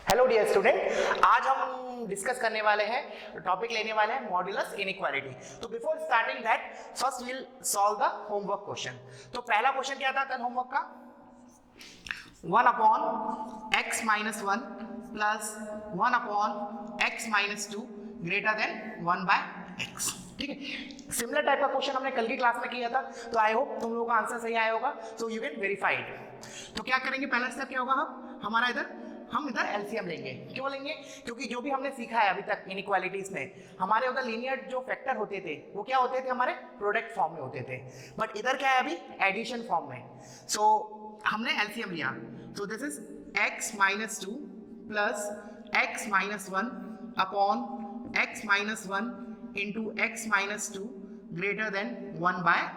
Hello dear student, आज हम discuss करने वाले हैं, टॉपिक लेने वाले हैं मॉड्यूलस इनइक्वालिटी। तो before starting that first will solve the homework question. तो पहला क्वेश्चन क्या था कल होमवर्क का? 1 upon x minus 1 plus 1 upon x minus 2 greater than 1 by x। ठीक है, सिमिलर टाइप का क्वेश्चन हमने कल की क्लास में किया था, तो आई होप तुम लोगों का आंसर सही आया होगा, so you can verify it. तो क्या करेंगे, पहला स्टेप क्या होगा, हम इधर एलसीएम लेंगे। क्यों लेंगे? क्योंकि जो भी हमने सीखा है अभी तक इनइक्वालिटीज में, हमारे उधर लीनियर जो फैक्टर होते थे वो क्या होते थे, हमारे प्रोडक्ट फॉर्म में होते थे, बट इधर क्या है अभी एडिशन फॉर्म में। सो हमने एलसीएम लिया, so this is x minus 2 plus x minus 1 upon x minus 1 into x minus 2 greater than 1 by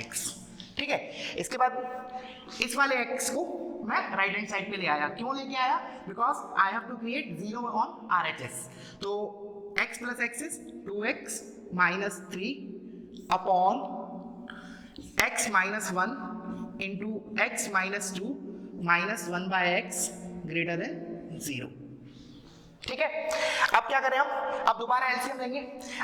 x। ठीक है, इसके बाद इस वाले x को मैं राइट हैंड साइड पे ले आया। क्यों लेके आया? Because I have to create 0 on RHS। तो x plus x is 2x minus 3 upon x minus 1 into x minus 2 minus 1 by x greater than 0। ठीक है, अब क्या करें, हम अब दोबारा एलसीएम लेंगे।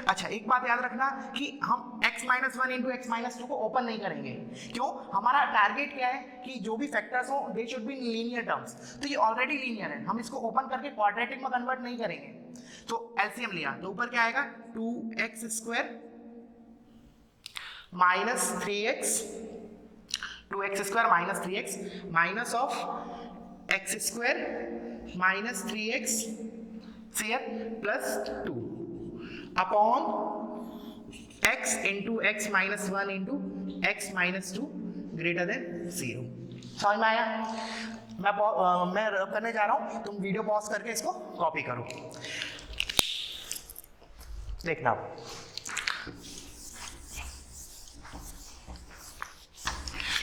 अच्छा, एक बात याद रखना कि हम x minus 1 into x minus 2 को ओपन नहीं करेंगे। क्यों? हमारा टारगेट क्या है कि जो भी फैक्टर्स हो they should be in linear terms. तो ये ऑलरेडी लीनियर है, हम इसको ओपन करके क्वाड्रेटिक में कन्वर्ट नहीं करेंगे। तो एलसीएम लिया तो ऊपर क्या आएगा, 2x square minus 3x, 2x square minus 3x minus of x square minus 3x plus 2 upon x into x minus 1 into x minus 2 greater than 0। समझ में आया? मैं करने जा रहा हूं, तुम वीडियो पॉज करके इसको कॉपी करो, देखना।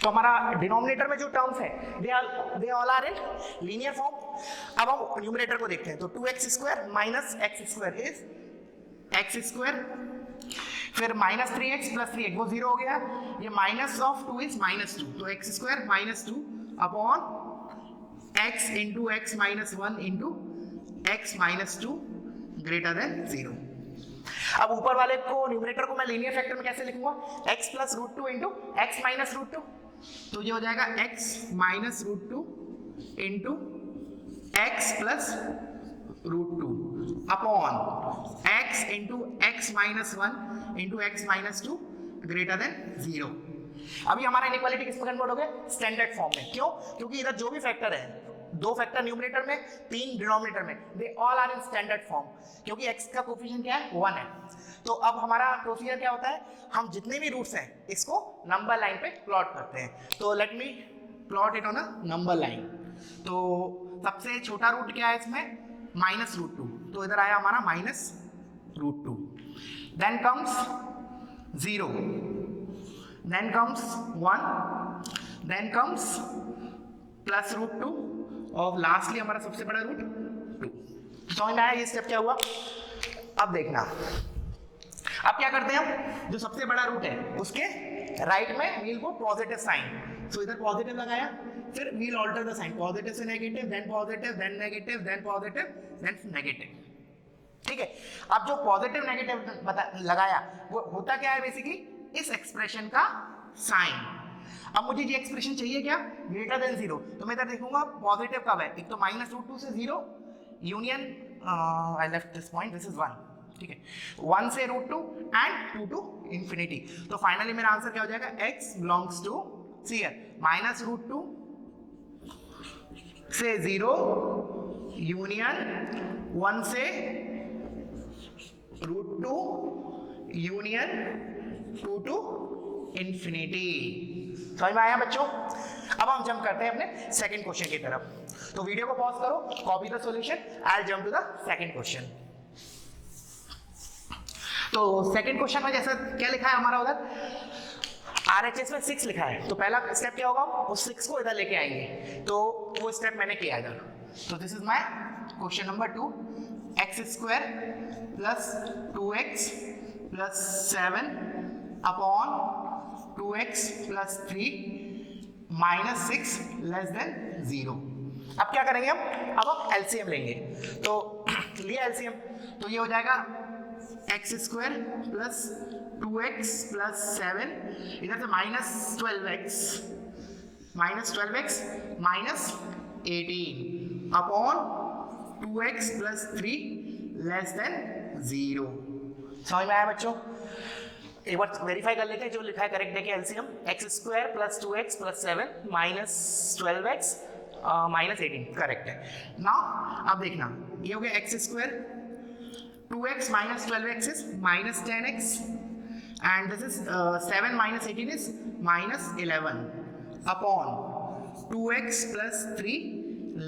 तो हमारा डिनोमिनेटर में जो टर्म्स है they all are in linear form. अब हम न्यूमरेटर को देखते हैं, तो 2x square minus x square is x square, फिर माइनस 3x प्लस 3x वो 0 हो गया, ये माइनस ऑफ 2 इज माइनस 2, तो x square minus 2 upon x into x minus 1 into x minus 2 greater than 0। अब ऊपर वाले को न्यूमरेटर को मैं लीनियर फैक्टर में कैसे लिखूंगा, x plus root 2 into x minus root 2, तो ये हो जाएगा x minus root 2 into x plus root 2 upon x into x minus 1 into x minus 2 greater than 0। अभी हमारा इनइक्वालिटी किस में कन्वर्ट हो गया, स्टैंडर्ड फॉर्म में। क्यों? क्योंकि इधर जो भी फैक्टर है, 2 फैक्टर न्यूमरेटर में, 3 डिनोमिनेटर में, they all are in standard form, क्योंकि x का कोफिशिएंट क्या है, 1 है। तो अब हमारा प्रोसीजर क्या होता है, हम जितने भी रूट्स हैं इसको नंबर लाइन पे प्लॉट करते हैं। तो let me plot it on a number line. तो सबसे छोटा रूट क्या है इसमें, माइनस रूट 2, तो इधर आया हमारा minus root 2, then comes 0, then comes 1, then comes plus root 2 और लास्टली हमारा सबसे बड़ा रूट 2। समझ में आया ये स्टेप क्या हुआ? अब देखना, अब क्या करते हैं हम, जो सबसे बड़ा रूट है उसके राइट में व्हील को पॉजिटिव साइन, सो इधर पॉजिटिव लगाया, फिर will alter the sign, positive से negative, then positive, then negative, then positive, then negative. ठीक है, अब जो पॉजिटिव नेगेटिव लगाया वो होता क्या है, बेसिकली इस एक्सप्रेशन का साइन। अब मुझे ये एक्सप्रेशन चाहिए क्या, ग्रेटर देन 0, तो मैं इधर देखूंगा पॉजिटिव कब है, एक तो माइनस रूट 2 से 0 union, I left this point, this is 1। ठीक है, 1 से रूट 2 एंड 2 टू इंफिनिटी, तो फाइनली मेरा आंसर क्या हो जाएगा, x belongs to C minus root 2 से 0 यूनियन 1 से रूट 2 यूनियन 2 टू इंफिनिटी। समझ में आया बच्चों? अब हम जंप करते हैं अपने सेकंड क्वेश्चन की तरफ। तो वीडियो को पॉज करो, copy the solution, I will jump to the second question. तो सेकंड क्वेश्चन में जैसा क्या लिखा है हमारा उधर, RHS में 6 लिखा है, तो पहला स्टेप क्या होगा, उस 6 को इधर लेके आएंगे, तो वो स्टेप मैंने किया इधर। तो this is my question number 2, x square plus 2x plus 7 upon 2x plus 3 minus 6 less than 0। अब क्या करेंगे अब हम एलसीएम लेंगे। तो लिया एलसीएम, तो ये हो जाएगा x square plus 2x plus 7, इधर से -12x minus 18 upon 2x plus 3 less than 0। समझ में आया बच्चों? एक बार वेरीफाई कर लेते हैं जो लिखा है करेक्ट देखिए LCM, x square plus 2x plus 7 minus 12x minus 18 correct है। नाउ अब देखना ये हो गया x square 2x minus 12x is minus 10x and this is 7 minus 18 is minus 11 upon 2x plus 3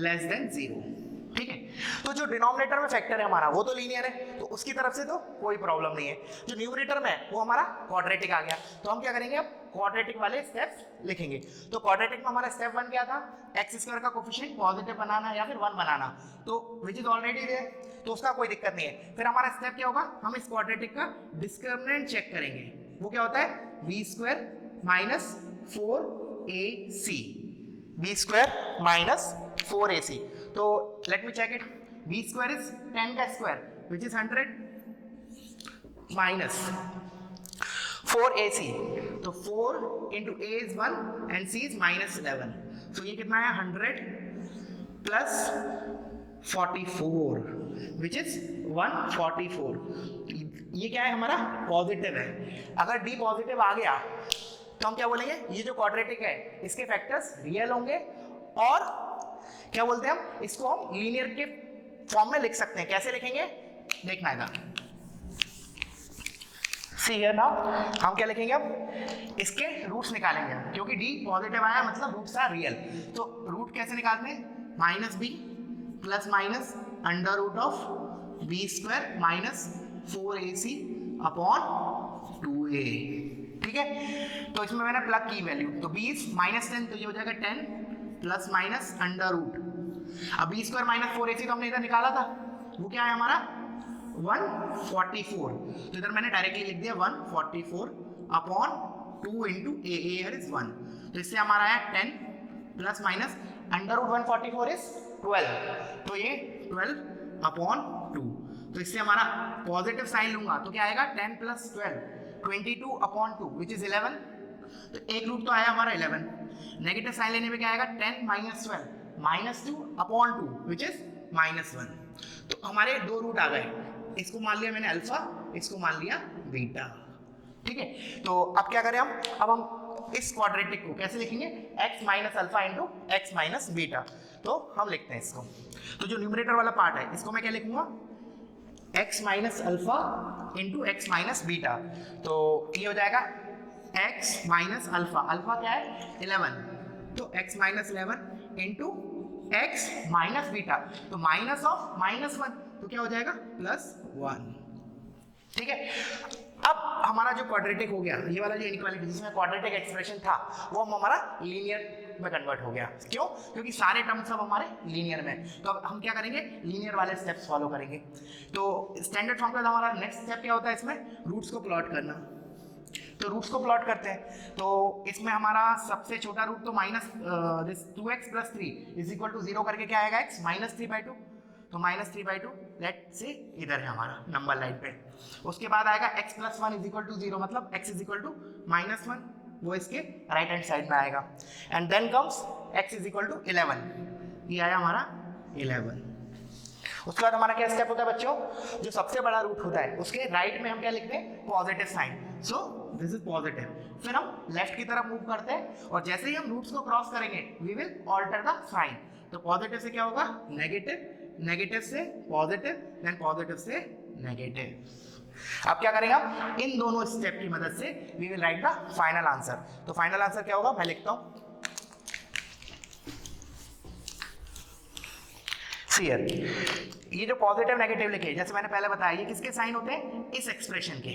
less than 0। ठीक है, तो जो डिनोमिनेटर में फैक्टर है हमारा वो तो लीनियर है, तो उसकी तरफ से तो कोई प्रॉब्लम नहीं है। जो न्यूमरेटर में है वो हमारा क्वाड्रेटिक आ गया, तो हम क्या करेंगे अब क्वाड्रेटिक वाले स्टेप्स लिखेंगे। तो क्वाड्रेटिक में हमारा स्टेप 1 क्या था, एक्स स्क्वायर का कोफिशिएंट पॉजिटिव बनाना या फिर 1 बनाना, तो विच इज ऑलरेडी देयर, तो उसका कोई दिक्कत नहीं है। फिर हमारा स्टेप क्या होगा, हम इस क्वाड्रेटिक का डिस्क्रिमिनेंट चेक करेंगे, वो क्या होता है b square minus 4ac, b square minus 4ac। तो let me check it, b square is 10 का square which is 100 minus 4ac, तो 4 into a is 1 and c is minus 11, तो ये कितना है 100 प्लस 44 विच इज 144। ये क्या है हमारा पॉजिटिव है। अगर d पॉजिटिव आ गया तो हम क्या बोलेंगे, ये जो क्वाड्रेटिक है इसके फैक्टर्स रियल होंगे और क्या बोलते हैं हम इसको हम लीनियर के फॉर्म में लिख सकते हैं। कैसे लिखेंगे देखना है, सी हियर नाउ हम क्या लिखेंगे अब इसके रूट्स निकालेंगे, क्योंकि d पॉजिटिव आया मतलब रूट्स आर रियल। तो रूट कैसे निकालते हैं, minus b plus minus under root of b square minus 4ac upon 2a। ठीक है, तो इसमें मैंने प्लग की वैल्यू, तो b इज माइनस 10, तो ये हो जाएगा 10 प्लस माइनस अंडर रूट, अब बी स्क्वायर माइनस 4ac तो हमने इधर निकाला था, वो क्या है हमारा 144, तो इधर मैंने डायरेक्टली लिख दिया 144 अपॉन 2 इंटू a इज 1, तो इससे हमारा आया 10 plus minus under root 144 is 12, तो ये 12 अपॉन 2, तो इससे हमारा पॉजिटिव साइन लूंगा तो क्या आएगा 10 प्लस 12 22 अपॉन 2 विच इज 11, तो एक रूट तो आया हमारा 11, नेगेटिव साइन लेने में क्या आएगा 10 minus 12 minus 2 upon 2 which is minus 1, तो हमारे दो रूट आ गए, इसको मान लिया मैंने अल्फा, इसको मान लिया बीटा। ठीक है, तो अब क्या करें हम इस क्वाड्रेटिक को कैसे लिखेंगे, x minus alpha into x minus beta, तो हम लिखते हैं इसको। तो जो न्यूमरेटर वाला पार्ट है इसको मैं क्या लिखूंगा, x minus alpha into x minus beta, तो ये हो जाएगा x माइनस अल्फा, अल्फा क्या है 11, तो x minus 11 into x minus beta, तो माइनस ऑफ माइनस 1, तो क्या हो जाएगा प्लस 1। ठीक है, अब हमारा जो क्वाड्रेटिक हो गया, ये वाला जो इनइक्वालिटी जिसमें क्वाड्रेटिक एक्सप्रेशन था वो हमारा लीनियर में कन्वर्ट हो गया। क्यों, क्योंकि सारे टर्म्स सब हमारे लीनियर में, तो अब हम क्या करेंगे लीनियर वाले स्टेप्स फॉलो करेंगे। तो स्टैंडर्ड फॉर्म का हमारा नेक्स्ट स्टेप क्या होता है, इसमें रूट्स को प्लॉट करना, तो रूट्स को प्लॉट करते हैं। तो इसमें हमारा सबसे छोटा रूट तो minus 2x plus 3 is equal to 0 करके क्या आएगा x माइनस 3/2, तो माइनस 3/2 लेट से इधर है हमारा नंबर लाइन पे। उसके बाद आएगा x plus 1 is equal to 0, मतलब x is equal to minus 1, वो इसके राइट हैंड साइड में आएगा। And then comes x is equal to 11, ये आया हमारा 11। उसके बाद हमारा क्या स्टेप होता है बच्चों, जो सबसे बड़ा रूट होता है उसके राइट में हम क्या लिखते हैं positive sign, so this is positive. फिर हम लेफ्ट की तरफ मूव करते हैं और जैसे ही हम रूट्स को क्रॉस करेंगे we will alter the sign, तो पॉजिटिव से क्या होगा नेगेटिव, नेगेटिव से पॉजिटिव, देन पॉजिटिव से नेगेटिव। अब क्या करेंगे हम इन दोनों स्टेप की मदद से we will write the final answer. तो फाइनल आंसर क्या होगा, मैं लिखता हूं हियर, ये जो पॉजिटिव नेगेटिव लिखे जैसे मैंने पहले बताया ये किसके साइन होते हैं, इस एक्सप्रेशन के,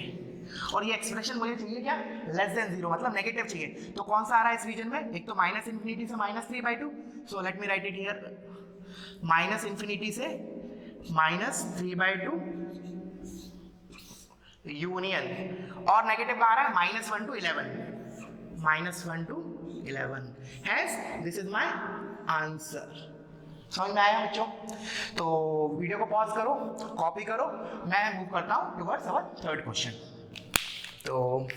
और ये एक्सप्रेशन मुझे चाहिए क्या लेस देन 0, मतलब नेगेटिव चाहिए। तो कौन सा आ रहा है इस रीजन में, एक तो माइनस इन्फिनिटी से minus 3/2, so let me right it here, minus infinity से माइनस 3/2 यूनियन, और नेगेटिव का आ रहा है -1 to 11, -1 to 11, has this is my answer. समझ में आया बच्चों? तो वीडियो को पॉज करो, कॉपी करो, मैं मूव करता हूँ टुवर्ड्स अवर थर्ड क्वेश्चन। तो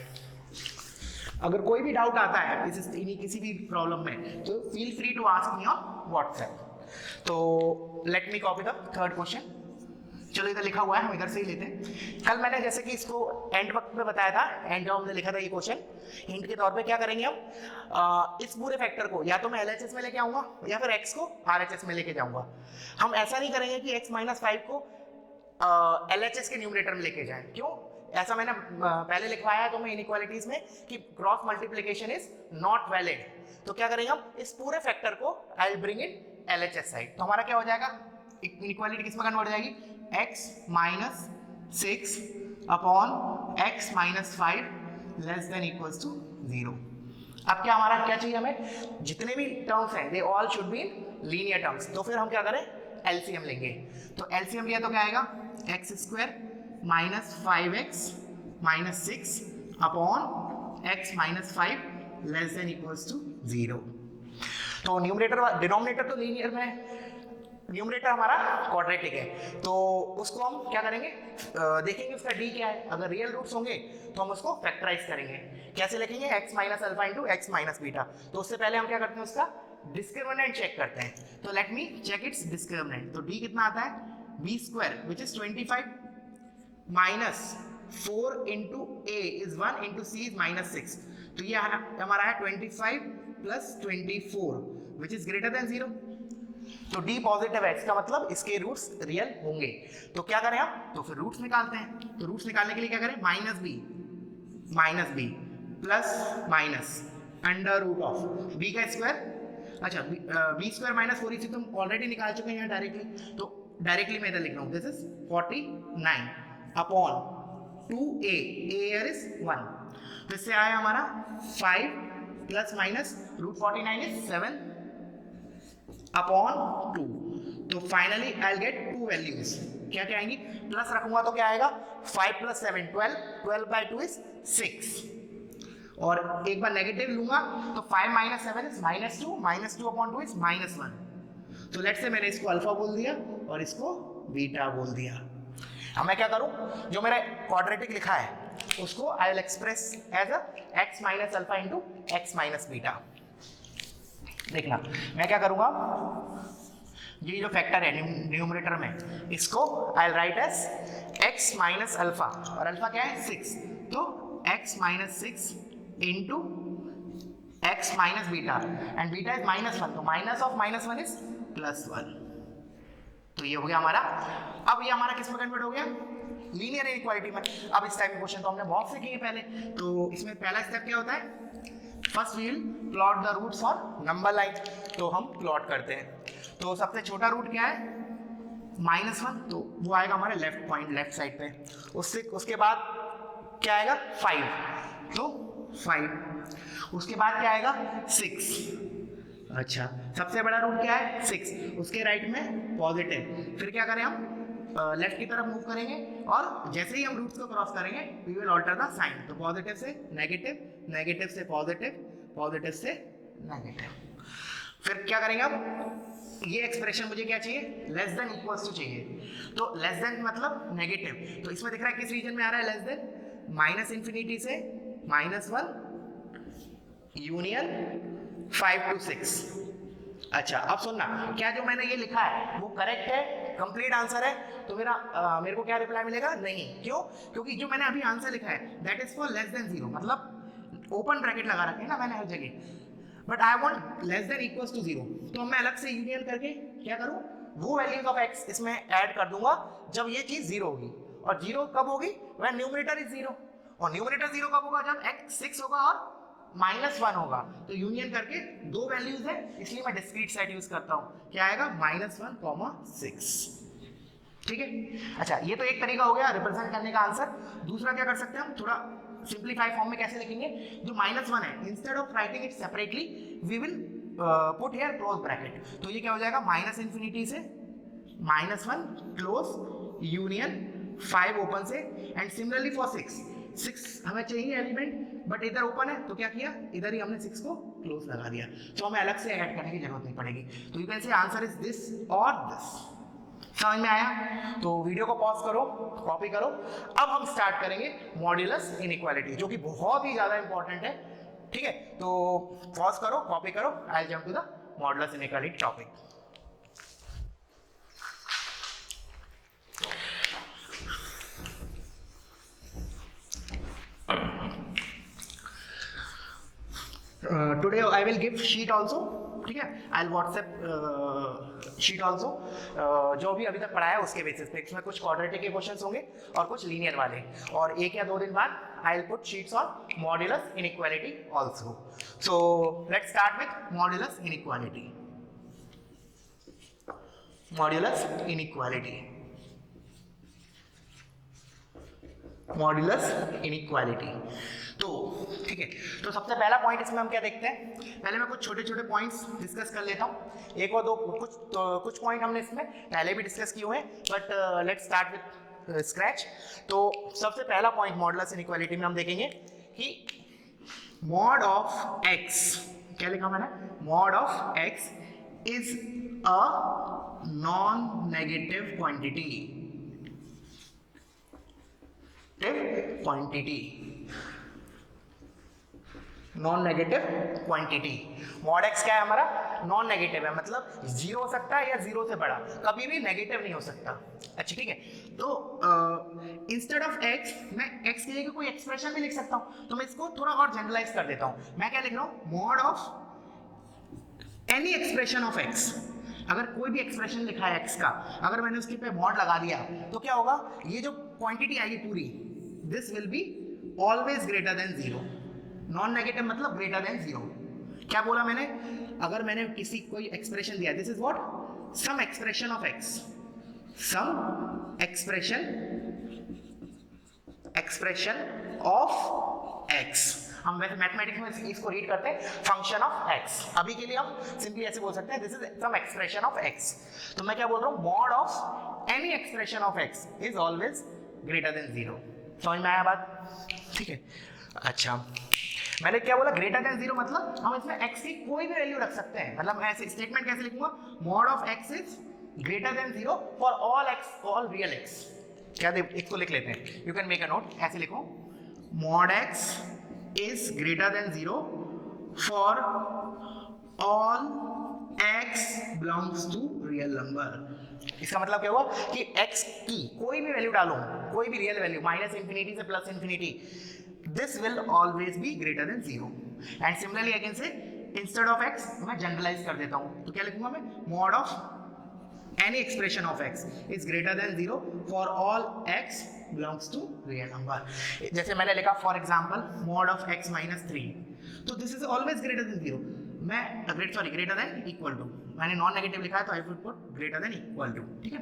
अगर कोई भी डाउट आता है किसी भी प्रॉब्लम में तो feel free to ask me on WhatsApp. तो let me copy the third question. चलो इधर लिखा हुआ है, हम इधर से ही लेते हैं। कल मैंने जैसे कि इसको एंड वक्त में बताया था, एंड में लिखा था ये क्वेश्चन, हिंट के तौर पे क्या करेंगे हम, इस पूरे फैक्टर को या तो मैं LHS में लेके आऊंगा या फिर x को RHS में लेके जाऊंगा। हम ऐसा नहीं करेंगे कि x - 5 को LHS के न्यूमरेटर में लेके जाएं। क्यों? ऐसा मैंने पहले लिखवाया है तो मैं इनइक्वालिटीज में कि cross multiplication is not valid. तो क्या करेंगे हम, इस पूरे फैक्टर को I will bring in LHS side. तो हमारा क्या हो जाएगा, इनइक्वालिटी किस में कन्वर्ट हो जाएगी, x - 6 upon x - 5 less than equals to 0। अब क्या हमारा क्या चाहिए, हमें जितने भी टर्म्स हैं they all should be in linear terms. तो फिर हम क्या करें, LCM लेंगे। तो LCM लिया तो क्या आएगा, x² - 5x - 6 upon x - 5 less than equals to 0। तो न्यूमरेटर डिनोमिनेटर तो लीनियर में है, न्यूमरेटर हमारा क्वाड्रेटिक है। तो उसको हम क्या करेंगे, देखेंगे उसका d क्या है। अगर रियल रूट्स होंगे तो हम उसको फैक्टराइज करेंगे। कैसे लिखेंगे, x - alpha into x - beta. तो उससे पहले हम क्या करते हैं, उसका डिस्क्रिमिनेंट चेक करते हैं। तो let me check its discriminant. तो d कितना आता है, b² which is 25 minus 4 into a is 1 into c is -6। तो ये हमारा है 25 plus 24 which is greater than 0। तो d पॉजिटिव है, इसका मतलब इसके रूट्स रियल होंगे। तो क्या करें हम, तो फिर रूट्स निकालते हैं। तो रूट्स निकालने के लिए क्या करें, -b plus minus under root of b का स्क्वायर। अच्छा b² - 4 इसे तुम ऑलरेडी निकाल चुके हैं यहाँ डायरेक्टली। तो डायरेक्टली मैं इधर लिख रहा हूँ, this is 49 upon 2a, a is 1। तो इससे आया हमारा 5 plus minus root 49 is 7 upon 2। तो finally I will get 2 values. क्या क्या आएंगी, प्लस रखूंगा तो क्या आएगा, 5 प्लस 7 12, 12/2 इज 6। और एक बार नेगेटिव लूंगा तो 5 - 7 इज -2, -2 अपॉन 2 इज -1। तो लेट्स से मैंने इसको अल्फा बोल दिया और इसको बीटा बोल दिया। अब मैं क्या करूं, जो मेरा क्वाड्रेटिक लिखा है उसको I will express as a x - alpha into x - beta. देखना मैं क्या करूंगा, ये जो फैक्टर है न्यूमरेटर में, इसको I will write as x - alpha, और अल्फा क्या है 6। तो x - 6 इंटू x - बीटा, एंड बीटा इज -1। तो माइनस ऑफ -1 इज +1। तो ये हो गया हमारा। अब ये हमारा किस में कन्वर्ट हो गया, लीनियर इनइक्वालिटी में। अब इस टाइप के क्वेश्चन तो हमने बहुत से किए पहले। तो इसमें पहला स्टेप क्या होता है, first we will plot the roots on number line. तो हम प्लॉट करते हैं। तो सबसे छोटा रूट क्या है, -1, तो वो आएगा हमारे लेफ्ट पॉइंट, लेफ्ट साइड पे। उसके बाद क्या आएगा 5, तो 5। उसके बाद क्या आएगा 6। अच्छा, सबसे बड़ा रूट क्या है 6, उसके राइट में पॉजिटिव। फिर क्या करें हम, लेफ्ट की तरफ मूव करेंगे और जैसे ही हम रूट्स को क्रॉस करेंगे we will alter the sign. तो पॉजिटिव से नेगेटिव, नेगेटिव से पॉजिटिव, पॉजिटिव से नेगेटिव। फिर क्या करेंगे हम, ये एक्सप्रेशन मुझे क्या चाहिए, लेस देन इक्वल्स टू चाहिए। तो लेस देन मतलब नेगेटिव। तो इसमें दिख रहा है किस रीजन में आ रहा है लेस देन, -∞ से -1 यूनियन 5 to 6। अच्छा अब सुनना, क्या जो मैंने ये लिखा है वो करेक्ट है, कंप्लीट आंसर है? तो मेरे को क्या रिप्लाई मिलेगा, नहीं। क्यों? क्योंकि जो मैंने अभी आंसर लिखा है that is for less than 0, मतलब ओपन ब्रैकेट लगा रखे हैं ना मैंने हर जगह, but I want less than equals to 0। तो मैं अलग से यूनियन करके क्या करूं, वो वैल्यूज ऑफ x इसमें ऐड कर दूंगा जब ये चीज 0 होगी। और 0 कब होगी, व्हेन न्यूमरेटर इज 0। और न्यूमरेटर 0 कब होगा, जब x 6 होगा और -1 होगा। तो यूनियन करके दो वैल्यूज है, इसलिए मैं डिस्क्रीट सेट यूज करता हूं। क्या आएगा, -1, 6। ठीक है। अच्छा ये तो एक तरीका हो गया रिप्रेजेंट करने का आंसर। दूसरा क्या कर सकते हैं हम, थोड़ा सिंप्लीफाई फॉर्म में कैसे लिखेंगे, जो -1 है, instead of writing it separately we will put here close bracket. तो ये क्या हो जाएगा, -∞ से -1 क्लोज यूनियन 5 ओपन से, एंड सिमिलरली फॉर 6 हमें चाहिए एलिमेंट, बट इधर ओपन है तो क्या किया, इधर ही हमने 6 को क्लोज लगा दिया, तो हमें अलग से ऐड करने की जरूरत नहीं पड़ेगी। तो you can say answer is this और दिस। समझ में आया? तो वीडियो को पॉज करो, कॉपी करो। अब हम स्टार्ट करेंगे मॉड्यूलस इनइक्वालिटी, जो कि बहुत ही ज्यादा इंपॉर्टेंट है। ठीक है, तो पॉज करो, कॉपी करो। I will jump to the modulus inequality topic. Today I will give sheet also, ठीक है, I'll WhatsApp sheet also, जो भी अभी तक पढ़ाया उसके बेसिस पे। इसमें कुछ क्वाड्रेटिक के क्वेश्चंस होंगे और कुछ लीनियर वाले, और 1 या 2 दिन बाद I'll put sheets on modulus inequality also. So let's start with modulus inequality. Modulus inequality. Modulus inequality. तो ठीक है, तो सबसे पहला पॉइंट इसमें हम क्या देखते हैं, पहले मैं कुछ छोटे छोटे पॉइंट्स डिस्कस कर लेता हूँ। एक और दो कुछ पॉइंट हमने इसमें पहले भी डिस्कस किए हुए हैं, but let's start with scratch. तो सबसे पहला पॉइंट मॉड्यूलस इनइक्वालिटी में हम देखेंगे कि मॉड ऑफ एक्स, क्या लिखा मैंने, mod of x is a non negative quantity. Quantity, non negative quantity. Mod x क्या है हमारा, नॉन नेगेटिव है, मतलब जीरो हो सकता है या जीरो से बड़ा, कभी भी नेगेटिव नहीं हो सकता। अच्छा ठीक है, तो इंस्टेड ऑफ एक्स मैं एक्स के लिए कोई एक्सप्रेशन भी लिख सकता हूं, तो मैं इसको थोड़ा और जनरलाइज कर देता हूं। मैं क्या लिख रहा हूं, mod of any expression of x. अगर कोई भी एक्सप्रेशन लिखा है एक्स का, अगर मैंने उसके पे मॉड लगा दिया तो क्या होगा, ये जो क्वांटिटी आएगी पूरी, this will be always greater than zero. Non negative मतलब ग्रेटर देन जीरो। क्या बोला मैंने, अगर मैंने किसी कोई एक्सप्रेशन दिया, this is what, some expression of x, some expression of x. हम वैसे मैथमेटिक्स में इसको रीड करते हैं फंक्शन ऑफ एक्स। अभी के लिए हम सिंपली ऐसे बोल सकते हैं, this is some expression of x. तो मैं क्या बोल रहा हूँ, mod of any expression of x is always greater than zero. समझ में आया बात? ठीक है, अच्छा मैंने क्या बोला, ग्रेटर देन जीरो मतलब हम इसमें एक्स की कोई भी वैल्यू रख सकते हैं। मतलब मैं ऐसे स्टेटमेंट कैसे लिखूंगा, mod of x is greater than zero for all x, all real x. क्या दे, इसको लिख लेते हैं, you can make a note, ऐसे लिखो, mod x is greater than 0 for all x belongs to real number। इसका मतलब क्या हुआ कि x की कोई भी वैल्यू डालो, कोई भी रियल वैल्यू, माइनस इंफिनिटी से plus infinity, this will always be greater than 0। And similarly I can say instead of x मैं जनरलाइज कर देता हूं, तो क्या लिखूंगा मैं, mod of any expression of x is greater than 0 for all x belongs to real number। जैसे मैंने लिखा for example mod of x minus 3, तो this is always greater than 0। मैं ग्रेटर देन इक्वल टू, मैंने non negative लिखा है तो I would put greater than equal to. ठीक है,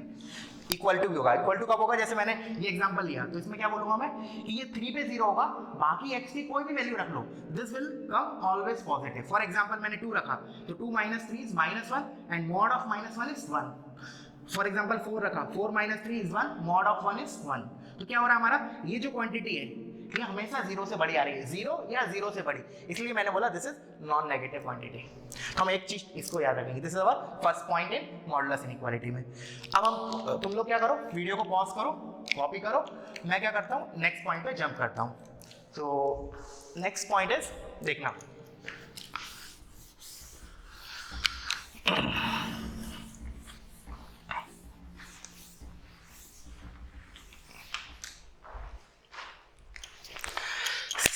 इक्वल टू भी होगा, इक्वल टू कब होगा, जैसे मैंने ये एग्जांपल लिया तो इसमें क्या बोलूंगा मैं कि ये 3 पे 0 होगा, बाकी x की कोई भी वैल्यू रख लो, this will come always positive. For example मैंने 2 रखा तो 2 minus 3 is -1 and mod of -1 is 1। For example 4 रखा, 4 minus 3 is 1, mod of 1 is 1। तो क्या हो रहा है हमारा, ये जो क्वांटिटी है ये हमेशा 0 से बड़ी आ रही है, 0 या 0 से बड़ी, इसलिए मैंने बोला this is non negative quantity. हम एक चीज इसको याद रखेंगे, this is our first point in modulus inequality में। अब हम, तुम लोग क्या करो, वीडियो को पॉज करो, कॉपी करो, मैं क्या करता हूँ नेक्स्ट पॉइंट पे जंप करता हूँ। तो नेक्स्ट पॉइंट इज, देखना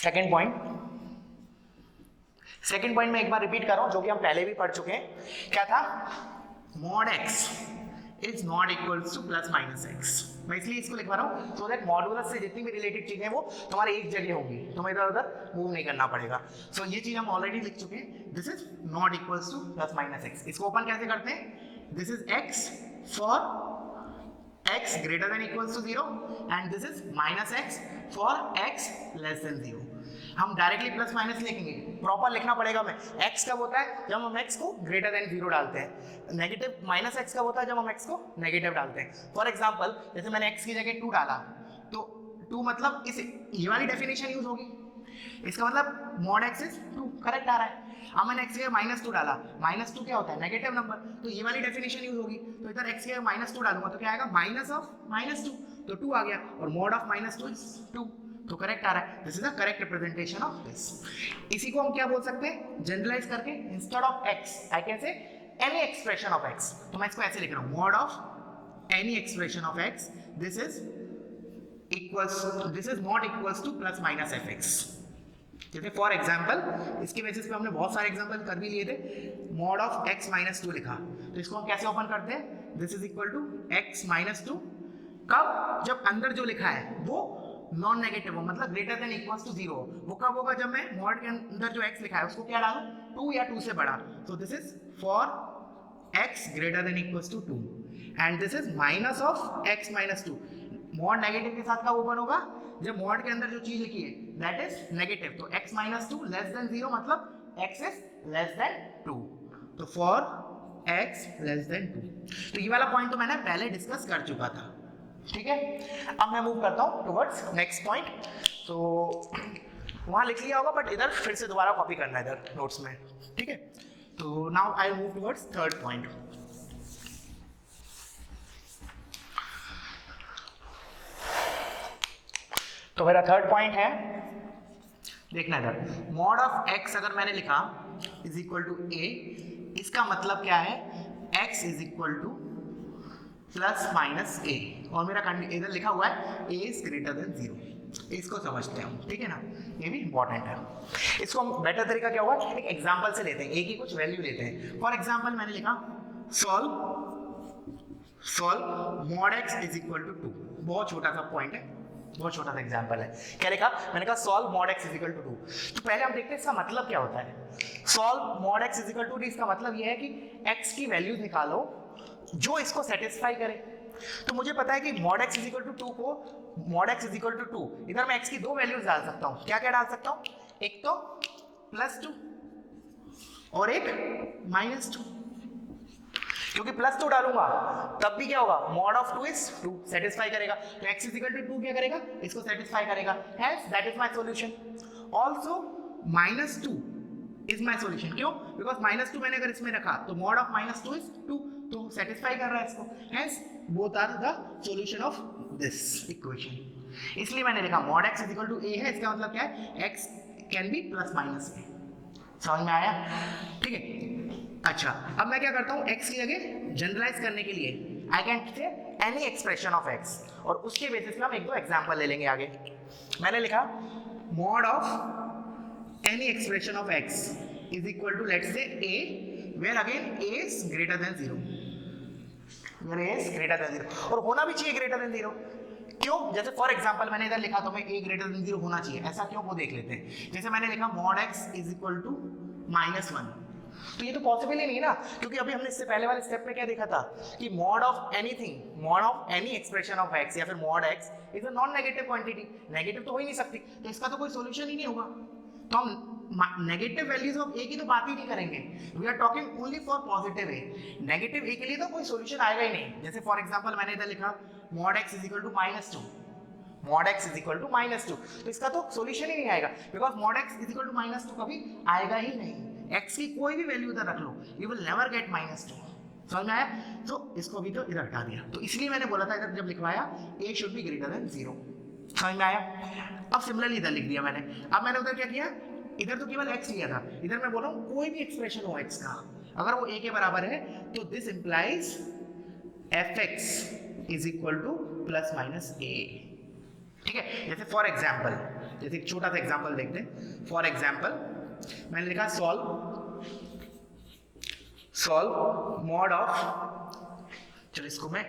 सेकेंड पॉइंट में एक बार रिपीट कर रहा हूं, जो कि हम पहले भी पढ़ चुके हैं। क्या था, mod x is not equals two plus minus x. मैं इसलिए इसको लिखवा रहा हूं सो दैट मॉडुलस से जितनी भी रिलेटेड चीजें वो तुम्हारे एक जगह होंगी, तुम्हें इधर उधर मूव नहीं करना पड़ेगा। सो ये चीज हम ऑलरेडी लिख चुके हैं, this is not equals two plus minus x. इसको ओपन कैसे करते हैं, this is x for x greater than equals to 0 and this is minus x for x less than 0। हम डायरेक्टली प्लस माइनस लिखेंगे, proper लिखना पड़ेगा। मैं x कब होता है, जब हम x को ग्रेटर देन 0 डालते हैं। नेगेटिव माइनस x कब होता है, जब हम x को नेगेटिव डालते हैं। फॉर एग्जांपल जैसे मैंने x की जगह 2 डाला, तो 2 मतलब इस ये वाली डेफिनेशन यूज होगी इसका मतलब मॉड एक्स इज 2, करेक्ट आ रहा है। अब मैंने एक्स की जगह -2 डाला, -2 क्या होता है, नेगेटिव नंबर, तो ये वाली डेफिनेशन यूज होगी। तो इधर एक्स की जगह -2 डालूंगा तो क्या आएगा, माइनस ऑफ -2, तो 2 आ गया, और मॉड ऑफ -2 इज 2, तो करेक्ट आ रहा है। This is the correct representation of this. इसी को हम क्या बोल सकते हैं, जनरलाइज करके, instead of x I can say any expression of x, तो मैं इसको ऐसे लिख रहा हूँ, mod of any expression of x, this is not equals two plus minus F x. जैसे फॉर एग्जाम्पल, इसके बेसिस पे हमने बहुत सारे एग्जाम्पल कर भी लिए थे, मॉड ऑफ x माइनस 2 लिखा, तो इसको हम कैसे ओपन करते हैं, this is equal to x minus 2, कब, जब अंदर जो लिखा है वो नॉन नेगेटिव हो, मतलब ग्रेटर देन इक्वल्स टू 0 हो। वो कब होगा, जब मैं मॉड के अंदर जो x लिखा है उसको क्या डालूं, 2 या 2 से बड़ा, तो this is for x greater than equals to 2, and this is minus of x minus 2। Mod negative के साथ कब ओपन होगा, जब मॉड के अंदर जो चीज लिखी है दैट इज नेगेटिव, तो x माइनस 2 लेस देन 0, मतलब x इज लेस देन 2, तो फॉर x लेस देन 2। तो ये वाला पॉइंट तो मैंने पहले डिस्कस कर चुका था, ठीक है। अब मैं मूव करता हूँ टुवर्ड्स नेक्स्ट पॉइंट। तो वहाँ लिख लिया होगा, बट इधर फिर से दोबारा कॉपी करना है इधर नोट्स में, ठीक है। तो now I move towards third point. तो मेरा थर्ड पॉइंट है, देखना इधर, मॉड ऑफ x अगर मैंने लिखा इज इक्वल टू a, इसका मतलब क्या है, x is equal two plus minus a, और मेरा इधर लिखा हुआ है a इज ग्रेटर देन 0। इसको समझते हैं, ठीक है ना, ये भी इंपॉर्टेंट है। इसको हम बेटर तरीका क्या होगा, एक एग्जांपल से लेते हैं, a की कुछ वैल्यू लेते हैं। फॉर एग्जांपल मैंने लिखा solve mod x is equal to 2, बहुत छोटा सा पॉइंट है, बहुत छोटा सा एग्जांपल है। क्या लिखा, मैंने कहा solve mod x is equal to 2। तो पहले हम देखते हैं इसका मतलब क्या होता है। Solve mod x is equal to 2, इसका मतलब ये है कि x की वैल्यू निकालो जो इसको सेटिस्फाई करे। तो मुझे पता है कि mod x is equal to 2 को, mod x is equal to 2, इधर मैं x की दो वैल्यूज डाल सकता हूँ। क्या क्या डाल सकता हूँ, एक तो +2 और एक -2, क्योंकि +2 डालूंगा तब भी क्या होगा, मॉड ऑफ 2 इज 2, सेटिस्फाई करेगा, तो x इज इक्वल टू 2 क्या करेगा, इसको सेटिस्फाई करेगा, hence that is my solution. Also -2 is my solution, क्यों, बिकॉज -2 मैंने अगर इसमें रखा तो मॉड ऑफ -2 इज 2, तो सेटिस्फाई कर रहा है इसको, hence both are the solution of this equation. इसलिए मैंने लिखा mod x is equal to a है, इसका मतलब क्या है, x can be plus minus a। समझ में आया, ठीक है। अच्छा, अब मैं क्या करता हूँ, x की जगह जनरलाइज करने के लिए I can say any expression of x, और उसके बेसिस पे हम एक दो एग्जांपल ले लेंगे आगे। मैंने लिखा mod of any expression of x is equal to let's say a, where again a is greater than 0, where a is greater than 0, और होना भी चाहिए ग्रेटर देन 0। क्यों, जैसे फॉर एग्जांपल मैंने इधर लिखा तो मैं a ग्रेटर देन 0 होना चाहिए, ऐसा क्यों, वो देख लेते हैं। जैसे मैंने लिखा mod x is equal to -1, तो ये तो पॉसिबल ही नहीं ना, क्योंकि अभी हमने इससे पहले वाले स्टेप में क्या देखा था कि mod of anything, mod of any expression of x या फिर mod x is a non negative quantity, negative तो हो ही नहीं सकती, तो इसका तो कोई सॉल्यूशन ही नहीं होगा। तो हम नेगेटिव वैल्यूज ऑफ a की तो बात ही नहीं करेंगे, we are talking only for positive a। Negative a के लिए तो कोई सॉल्यूशन आएगा ही नहीं। जैसे फॉर एग्जांपल मैंने इधर लिखा mod x is equal to -2, mod x is equal to -2, तो इसका तो सॉल्यूशन ही नहीं आएगा, because mod x is equal to -2 कभी आएगा ही नहीं। x की कोई भी वैल्यू इधर रख लो, यू विल नेवर गेट -2। समझ में आया, तो इसको भी तो इधर हटा दिया, तो इसलिए मैंने बोला था इधर जब लिखवाया a should be greater than 0। समझ में आया। अब सिमिलरली इधर लिख दिया मैंने। अब मैंने उधर क्या किया, इधर तो केवल x लिया था, इधर मैं बोल रहा हूँ कोई भी एक्सप्रेशन हो x का, अगर वो a के बराबर है तो this implies fx is equal two plus minus a, ठीक है। जैसे फॉर एग्जाम्पल, जैसे एक छोटा सा एग्जाम्पल देखते हैं। फॉर एग्जाम्पल मैंने लिखा सॉल्व मॉड ऑफ, चलो इसको मैं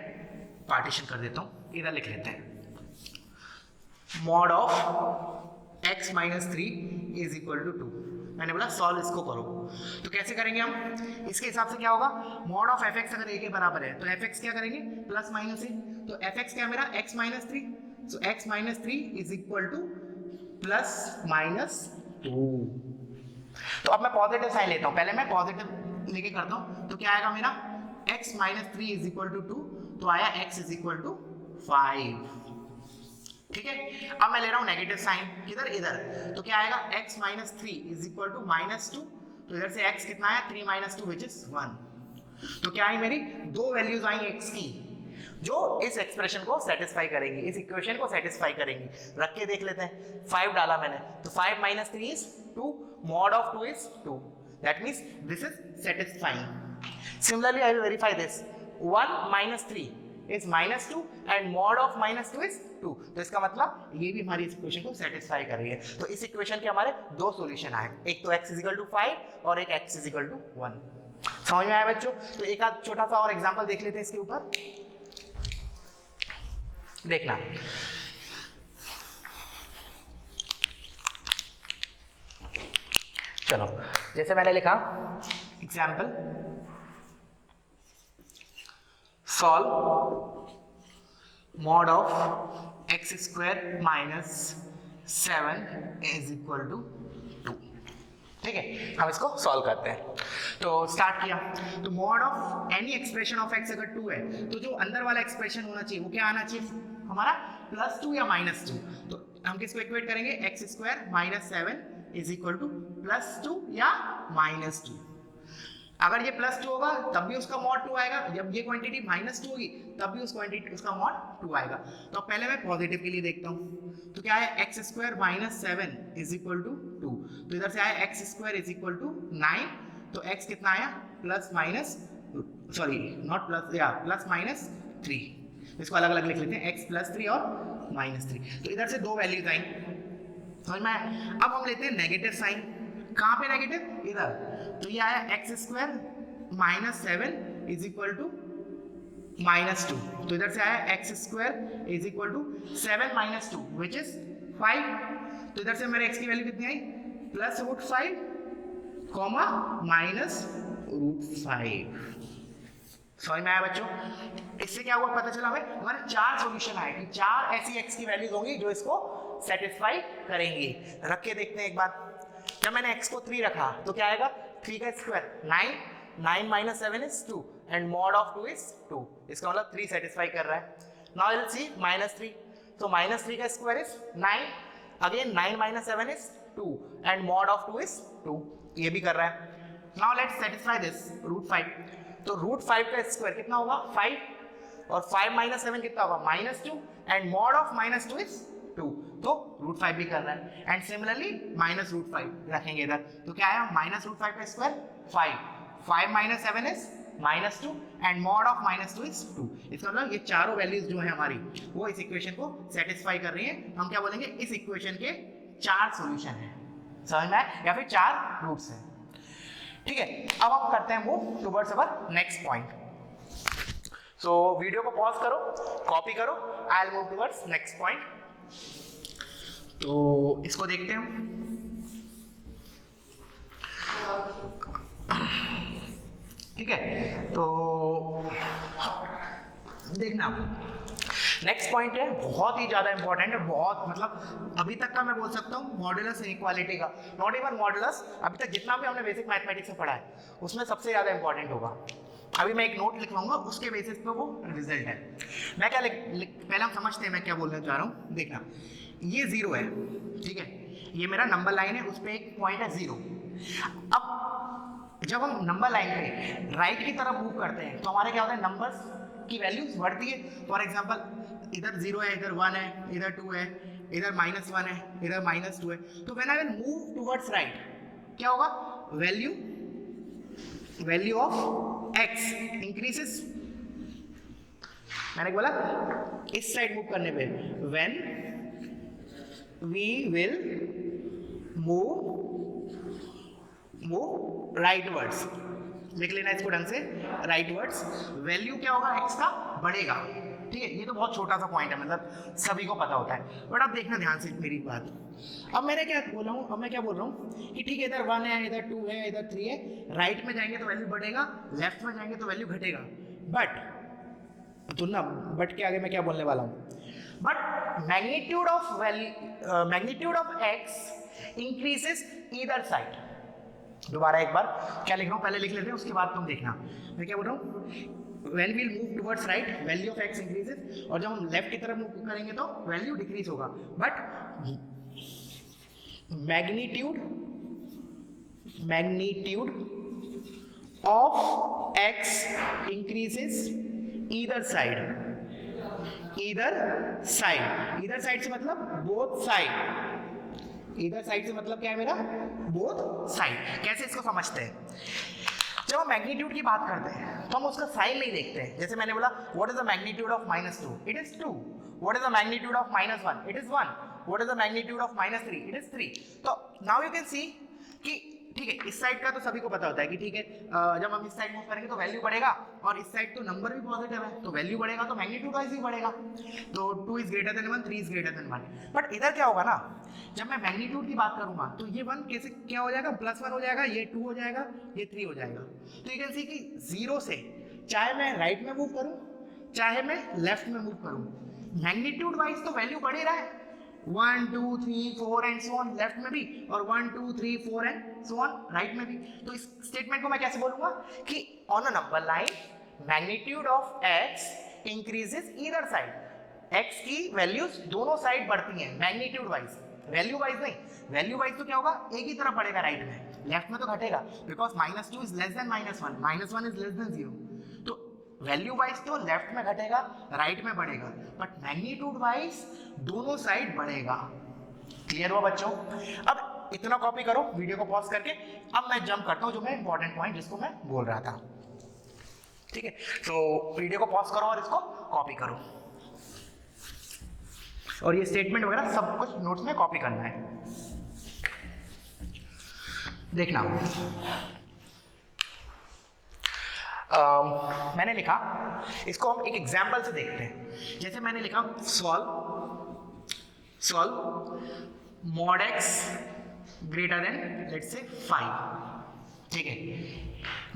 पार्टीशन कर देता हूँ, इधर लिख लेते हैं, mod of x minus 3 is equal to 2। मैंने बोला सॉल्व इसको करो, तो कैसे करेंगे हम, इसके हिसाब से क्या होगा, मॉड ऑफ fx अगर a के बराबर है तो fx क्या करेंगे, प्लस माइनस a, तो fx क्या मेरा x minus 3, so x minus 3 is equal two plus minus 2। तो अब मैं पॉजिटिव साइन लेता हूँ, पहले मैं पॉजिटिव लेके करता हूँ, तो क्या आएगा मेरा x minus 3 is equal to 2, तो आया x इज इक्वल टू 5। ठीक है, अब मैं ले रहा हूं नेगेटिव साइन किधर, इधर, तो क्या आएगा x minus 3 is equal to minus 2, तो इधर से x कितना है 3 माइनस 2 विच इज 1, तो क्या आई मेरी दो वैल्यूज आई x की जो इस एक्सप्रेशन को सेटिस्फाई करेंगी, इस इक्वेशन को सेटिस्फाई करेंगी। रख के देख लेते हैं, 5 डाला मैंने तो 5 minus 3 is 2, mod of 2 is 2, that means this is satisfying. Similarly I will verify this, 1 minus 3 is minus 2 and mod of minus 2 is 2, तो इसका मतलब ये भी हमारी इस इक्वेशन को सेटिस्फाई कर रही है। तो इस इक्वेशन के हमारे दो सॉल्यूशन आए, एक तो x इक्वल टू 5 और एक x इक्वल टू 1। समझ में आया बच्चों? तो एक आध छोटा सा और एग्जांपल देख लेते हैं इसके ऊपर, देखना। चलो जैसे मैंने लिखा example, solve mod of x square minus 7 is equal to 2। ठीक है, हम इसको सॉल्व करते हैं। तो स्टार्ट किया, तो mod of any expression of x अगर 2 है तो जो अंदर वाला एक्सप्रेशन होना चाहिए वो क्या आना चाहिए हमारा, +2 या -2। तो हम किसको इक्वेट करेंगे, x square minus 7 is equal to +2 या -2। अगर ये +2 होगा तब भी उसका मॉड 2 आएगा, जब ये क्वांटिटी -2 होगी तब भी उसका मॉड 2 आएगा। तो पहले मैं पॉजिटिव के लिए देखता हूँ, तो क्या है x square minus 7 is equal to 2, तो इधर से आया x square is equal to 9, तो x कितना आया प्लस माइनस 3, इसको अलग अलग लिख लेते हैं, x +3 और -3, तो इधर से दो वैल्यूज आई, समझ में आया। अब हम लेते हैं नेगेटिव साइन, कहाँ पे नेगेटिव, इधर, तो ये आया x square minus 7 is equal to -2, तो इधर से आया x square is equal to 7 minus 2 which is 5, तो इधर से मेरे x की वैल्यू कितनी आई +√5 कॉमा -√5। समझ में आया बच्चों? इससे क्या हुआ पता चला हमें, हमारे 4 सॉल्यूशन आए कि 4 ऐसी x की वैल्यूज होंगी जो इसको सेटिस्फाई करेंगी। रख के देखते हैं एक बार, जब मैंने x को 3 रखा तो क्या आएगा, 3 का square 9 minus 7 is 2 and mod of 2 is 2, इसका मतलब 3 सेटिस्फाई कर रहा है। नाउ विल सी -3, तो -3 का square is 9, again 9 minus 7 is 2 and mod of 2 is 2, ये भी कर रहा है। नाउ लेट्स सेटिस्फाई दिस √5, तो √5 का स्क्वायर कितना होगा 5, और 5 माइनस 7 कितना होगा -2 एंड मॉड ऑफ -2 इज 2, तो √5 भी कर रहा है। एंड सिमिलरली -√5 रखेंगे इधर, तो क्या आया -√5 का square 5 minus 7 is -2 and mod of -2 is 2, इसका मतलब ये चारों वैल्यूज जो है हमारी वो इस इक्वेशन को सेटिस्फाई कर रही है। हम क्या बोलेंगे, इस इक्वेशन के 4 सॉल्यूशन हैं, समझ में आया, या फिर 4 रूट्स हैं। ठीक है, अब हम करते हैं move towards our next point. So video को पॉज करो, कॉपी करो, I will move towards next point. तो इसको देखते हैं, ठीक है, तो देखना नेक्स्ट पॉइंट है, बहुत ही ज्यादा इंपॉर्टेंट है, बहुत मतलब अभी तक का मैं बोल सकता हूँ मॉडुलस इनइक्वालिटी का, नॉट इवन मॉडुलस, अभी तक जितना भी हमने बेसिक मैथमेटिक्स में पढ़ा है उसमें सबसे ज्यादा इंपॉर्टेंट होगा। अभी मैं एक नोट लिखवाऊंगा, उसके बेसिस पे वो रिजल्ट है। मैं क्या पहले हम समझते हैं मैं क्या बोलना चाह रहा हूँ। देखना, ये 0 है, ठीक है, ये मेरा नंबर लाइन है, उस पर एक पॉइंट है 0। अब जब हम नंबर लाइन पे राइट की तरफ मूव करते हैं तो हमारे क्या होता है, नंबर्स की वैल्यूज बढ़ती है। फॉर एग्जांपल इधर 0 है, इधर 1 है, इधर 2 है, इधर -1 है, इधर -2 है, तो when I will move towards right क्या होगा, वैल्यू ऑफ x इंक्रीजेस। मैंने बोला इस साइड मूव करने पे व्हेन वी विल मूव राइटवर्ड्स, लिख लेना इसको ढंग से, राइटवर्ड्स, वैल्यू क्या होगा x का बढ़ेगा। ठीक है, ये तो बहुत छोटा सा पॉइंट है, मतलब सभी को पता होता है, बट आप देखना ध्यान से मेरी बात। अब मैं क्या बोल रहा हूँ कि ठीक है, इधर 1 है, इधर 2 है, इधर 3 है, राइट में जाएंगे तो वैल्यू बढ़ेगा, लेफ्ट में जाएंगे तो वैल्यू घटेगा। बट सुनना, बट के आगे मैं क्या बोलने वाला हूँ, but magnitude of x increases either side. दोबारा एक बार क्या लिख रहा हूँ, पहले लिख लेते हैं, उसके बाद तुम देखना। मैं क्या बोल रहा हूँ, when we'll move towards right, value of x increases, और जब हम लेफ्ट की तरफ मूव करेंगे तो वैल्यू डिक्रीज होगा. But magnitude of x increases either side से मतलब both side. इधर साइड से मतलब क्या है मेरा? Both side. कैसे इसको समझते हैं? जब हम मैग्नीट्यूड की बात करते हैं तो हम उसका साइन नहीं देखते हैं. जैसे मैंने बोला what is the magnitude of -2? It is 2. What is the magnitude of -1? It is 1. What is the magnitude of -3? It is 3. तो नाउ यू कैन सी कि ठीक है, इस साइड का तो सभी को पता होता है कि ठीक है, जब हम इस साइड मूव करेंगे तो वैल्यू बढ़ेगा, और इस साइड तो नंबर भी पॉजिटिव है तो वैल्यू बढ़ेगा, तो मैग्नीट्यूड वाइज भी बढ़ेगा. तो 2 is greater than 1, 3 is greater than 1. But इधर क्या होगा ना, जब मैं मैग्नीट्यूड की बात करूंगा तो ये 1 कैसे क्या हो जाएगा? +1 हो जाएगा, ये 2 हो जाएगा, ये 3 हो जाएगा. तो यू कैन सी कि 0 से चाहे मैं राइट में मूव करूं चाहे मैं लेफ्ट में मूव करूं, मैग्नीट्यूड वाइज तो वैल्यू बढ़ ही रहा है. 1 2 3 4 एंड सो ऑन लेफ्ट में भी, और 1 2 3 4 एंड सो ऑन राइट में भी. तो इस स्टेटमेंट को मैं कैसे बोलूंगा कि on a number line magnitude of x increases either side. x की वैल्यूज दोनों साइड बढ़ती हैं मैग्नीट्यूड वाइज, वैल्यू वाइज नहीं. वैल्यू वाइज तो क्या होगा? एक ही तरफ बढ़ेगा राइट में, लेफ्ट में तो घटेगा, because -2 is less then -1, -1 is less then 0. तो वैल्यू वाइज तो लेफ्ट में घटेगा, राइट में बढ़ेगा, बट मैग्नीट्यूड वाइज दोनों साइड बढ़ेगा. क्लियर हुआ बच्चों? अब इतना कॉपी करो वीडियो को पॉज करके. अब मैं जंप करता हूं जो मैं इंपॉर्टेंट पॉइंट जिसको मैं बोल रहा था. ठीक है, तो वीडियो को पॉज करो और इसको कॉपी करो, और ये स्टेटमेंट वगैरह सब कुछ नोट्स में कॉपी करना है. देखना, मैंने लिखा, इसको हम एक एग्जाम्पल से देखते हैं. जैसे मैंने लिखा solve mod x greater then let's say 5. ठीक है,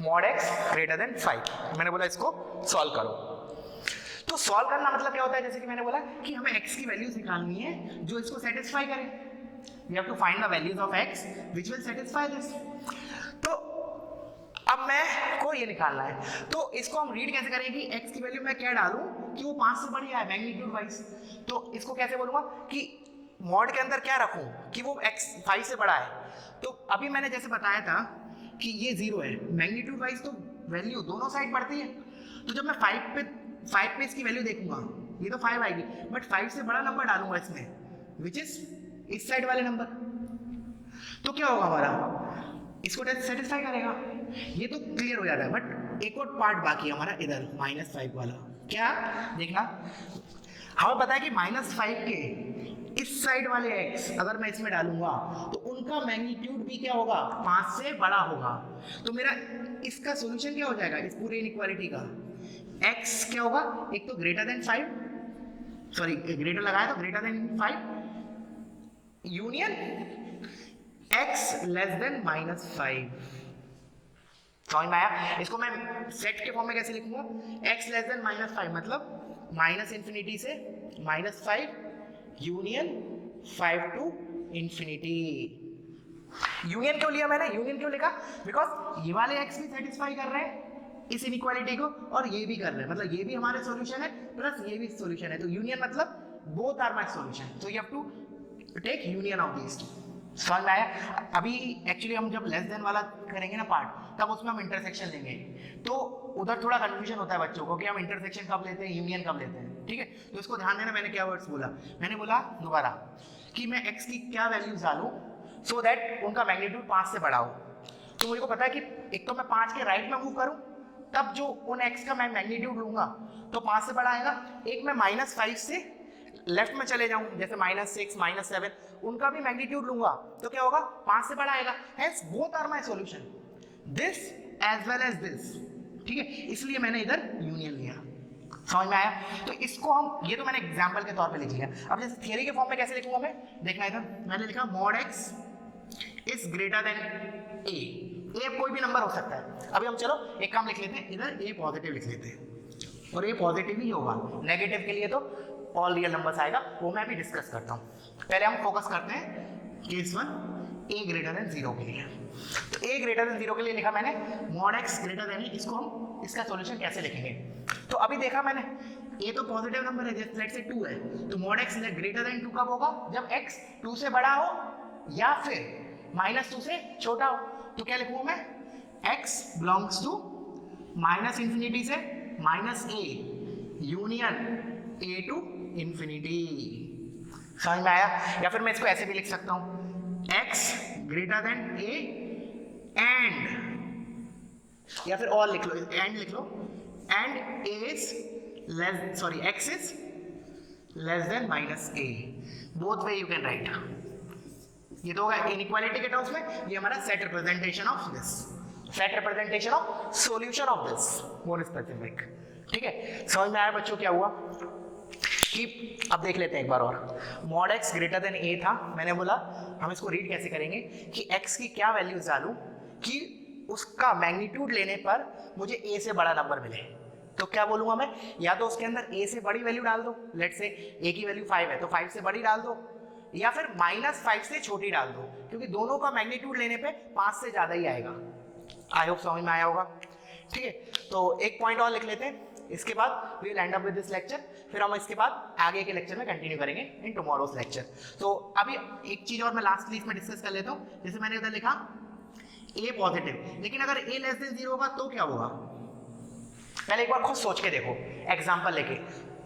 mod x ग्रेटर देन 5, मैंने बोला इसको सॉल्व करो. तो सॉल्व करना मतलब क्या होता है? जैसे कि मैंने बोला कि हमें x की वैल्यूज निकालनी है जो इसको सेटिस्फाई करे. We have to find the values of x which will satisfy this. तो अब मैं को ये निकालना है, तो इसको हम रीड कैसे करें कि x की वैल्यू मैं क्या डालूं कि वो 5 से बड़ी है मैग्नीट्यूड वाइज. तो इसको कैसे बोलूंगा कि मॉड के अंदर क्या रखूं कि वो x 5 से बड़ा है. तो अभी मैंने जैसे बताया था कि ये 0 है, मैग्नीट्यूड वाइज तो वैल्यू दोनों साइड बढ़ती है. तो जब मैं 5 पे इसकी वैल्यू देखूंगा, ये तो 5 आएगी, बट 5 से बड़ा नंबर डालूंगा इसमें विच इज इस साइड वाले नंबर. तो क्या होगा हमारा? इसको सेटिस्फाई करेगा. ये तो क्लियर हो जाता है, बट एक और पार्ट बाकी है हमारा इधर -5 वाला. क्या? देखना, हमें पता है कि -5 के इस साइड वाले x अगर मैं इसमें डालूंगा तो उनका मैग्नीट्यूड भी क्या होगा? 5 से बड़ा होगा. तो मेरा इसका सॉल्यूशन क्या हो जाएगा इस पूरे इनइक्वालिटी का? x क्या होगा? एक तो ग्रेटर देन 5, सॉरी ग्रेटर लगाया तो greater than 5 union x less then -5. समझ में आया? इसको मैं सेट के फॉर्म में कैसे लिखूंगा? x लेस देन -5 मतलब -∞ से -5 यूनियन 5 टू इंफिनिटी. यूनियन क्यों लिया मैंने? यूनियन क्यों लिखा? बिकॉज ये वाले x भी सेटिस्फाई कर रहे हैं इस इनइक्वालिटी को, और ये भी कर रहे हैं, मतलब ये भी हमारे सॉल्यूशन है प्लस ये भी सॉल्यूशन है. तो यूनियन मतलब बोथ आर माय सॉल्यूशन. तो you have to take union of these two. समझ में आया? अभी एक्चुअली हम जब लेस देन वाला करेंगे ना पार्ट, तब उसमें हम इंटरसेक्शन लेंगे, तो उधर थोड़ा कंफ्यूजन होता है बच्चों को कि हम इंटरसेक्शन कब लेते हैं, यूनियन कब लेते हैं. ठीक है, तो इसको ध्यान देना. मैंने क्या वर्ड्स बोला? मैंने बोला दोबारा कि मैं x की क्या वैल्यूज डालूं सो दैट उनका मैग्नीट्यूड 5 से बड़ा हो. तो मुझे को पता है कि एक तो मैं 5 के राइट में मूव करूं तब जो उन x का मैं मैग्नीट्यूड लूंगा तो 5 से बड़ा आएगा. एक मैं -5 से लेफ्ट में चले जाऊं, जैसे -6 -7, उनका भी मैग्नीट्यूड लूंगा तो क्या होगा? 5 से बड़ा आएगा. Hence both are my solution, this as well as this. ठीक है, इसलिए मैंने इधर यूनियन लिया. समझ में आया? तो इसको हम, ये तो मैंने एग्जांपल के तौर पे लिख लिया. अब जैसे थियरी के फॉर्म में कैसे लिखूंगा मैं? देखना, इधर मैंने लिखा mod x is greater than a. कोई भी नंबर हो सकता है. अभी हम चलो एक काम लिख लेते हैं, इधर a पॉजिटिव लिख लेते हैं, और a पॉजिटिव ही होगा. नेगेटिव के लिए तो ऑल रियल नंबर्स आएगा, वो मैं भी डिस्कस करता हूँ. पहले हम फोकस करते हैं केस 1 ए ग्रेटर देन 0 के लिए। तो ए ग्रेटर देन 0 के लिए लिखा मैंने मॉड एक्स ग्रेटर देन, इसको हम इसका सॉल्यूशन कैसे लिखेंगे? तो अभी देखा मैंने ए तो पॉजिटिव नंबर है, जैसे लेट्स से 2 है, तो मॉड एक्स ग्रेटर देन 2 कब होगा? जब x 2 से बड़ा हो या फिर -2 से छोटा हो। तो क्या लिखूंगा मैं? x belongs to minus infinity से minus a union a to infinity. समझ में आया? या फिर मैं इसको ऐसे भी लिख सकता हूं x greater than a and, या फिर और लिख लो, एंड लिख लो, and a is less, sorry x is less than minus a। Both way you can write. ये तो होगा इनइक्वालिटी के टर्म्स में, ये हमारा set representation of this, set representation of solution of this more specific. ठीक है, समझ में आया बच्चों क्या हुआ? कि अब देख लेते हैं एक बार और। Mod x greater than a था, मैंने बोला हम इसको रीड कैसे करेंगे कि x की क्या वैल्यूज डालूं कि उसका मैग्नीट्यूड लेने पर मुझे a से बड़ा नंबर मिले। तो क्या बोलूंगा मैं? या तो उसके अंदर a से बड़ी वैल्यू डाल दो, लेट्स से a की वैल्यू 5 है तो 5 से बड़ी डाल दो, या फिर -5 से छोटी डाल दो, क्योंकि दोनों का मैग्नीट्यूड लेने पे 5 से ज़्यादा ही आएगा। आई होप समझ में आया होगा। ठीक है, तो एक पॉइंट और लिख लेते हैं, इसके बाद we will end up with this lecture. फिर हम इसके बाद आगे के लेक्चर में कंटिन्यू करेंगे इन टुमारोज लेक्चर। तो अभी एक चीज़ और मैं लास्टली इसमें डिस्कस कर लेता हूँ। जैसे मैंने उधर लिखा a पॉजिटिव, लेकिन अगर a लेस देन 0 होगा तो क्या होगा? पहले एक बार खुद सोच के देखो, एग्जाम्पल लेके,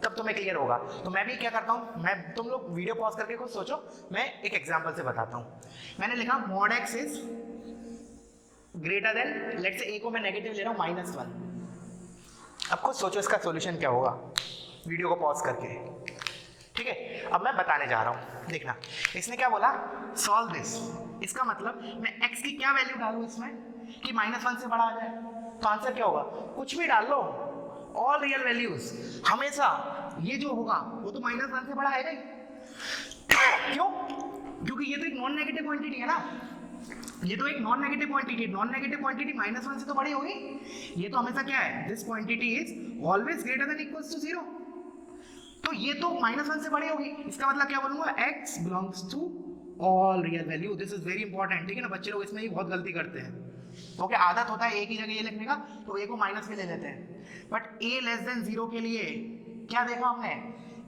तब तुम्हें क्लियर होगा। तो मैं भी क्या करता हूँ, मैं तुम लोग वीडियो पॉज करके खुद सोचो, मैं एक एग्जाम्पल से बताता हूँ। मैंने लिखा mod x is greater then, let's say a को मैं नेगेटिव ले रहा हूँ -1। अब खुद सोचो इसका सॉल्यूशन क्या होगा, वीडियो को पॉज करके। ठीक है, अब मैं बताने जा रहा हूँ, देखना। इसने क्या बोला? Solve this. इसका मतलब मैं x की क्या वैल्यू डालूँ इसमें कि -1 से बड़ा आ जाए? तो आंसर क्या होगा? कुछ भी डाल लो, ऑल रियल वैल्यूज। हमेशा ये जो होगा वो तो -1 से बड़ा आएगा ही। क्यों? क्योंकि ये तो एक नॉन नेगेटिव क्वांटिटी है ना, ये तो एक नॉन नेगेटिव क्वांटिटी है। नॉन नेगेटिव क्वांटिटी -1 से तो बड़ी होगी। ये तो हमेशा क्या है? This quantity is always greater than equals to 0। तो ये तो -1 से बड़ी होगी। इसका मतलब क्या बोलूंगा? x belongs to all real value. This is very important. ठीक है ना, बच्चे लोग इसमें ही बहुत गलती करते हैं, क्योंकि आदत होता है a की जगह ये लिखने का, तो a को माइनस में ले लेते हैं। बट a लेस देन 0 के लिए क्या देखा हमने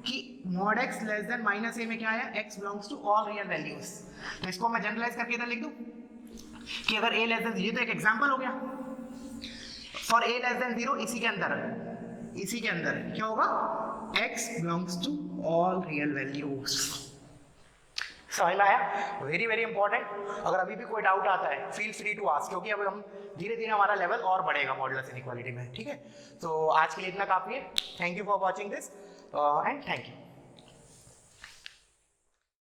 कि mod x less than -a में क्या आया? x belongs to all real values. तो इसको मैं जनरलाइज करके इधर लिख दूं कि अगर a लेस देन, ये तो एक एग्जांपल हो गया, फॉर a लेस देन 0, इसी के अंदर क्या होगा? x belongs to all real values. समझ में आया? Very very important. अगर अभी भी कोई डाउट आता है, फील फ्री टू आस्क, क्योंकि अब हम धीरे धीरे हमारा लेवल और बढ़ेगा मॉडुलस इनइक्वालिटी में। ठीक है, तो आज के लिए इतना काफी है। Thank you for watching this and thank you.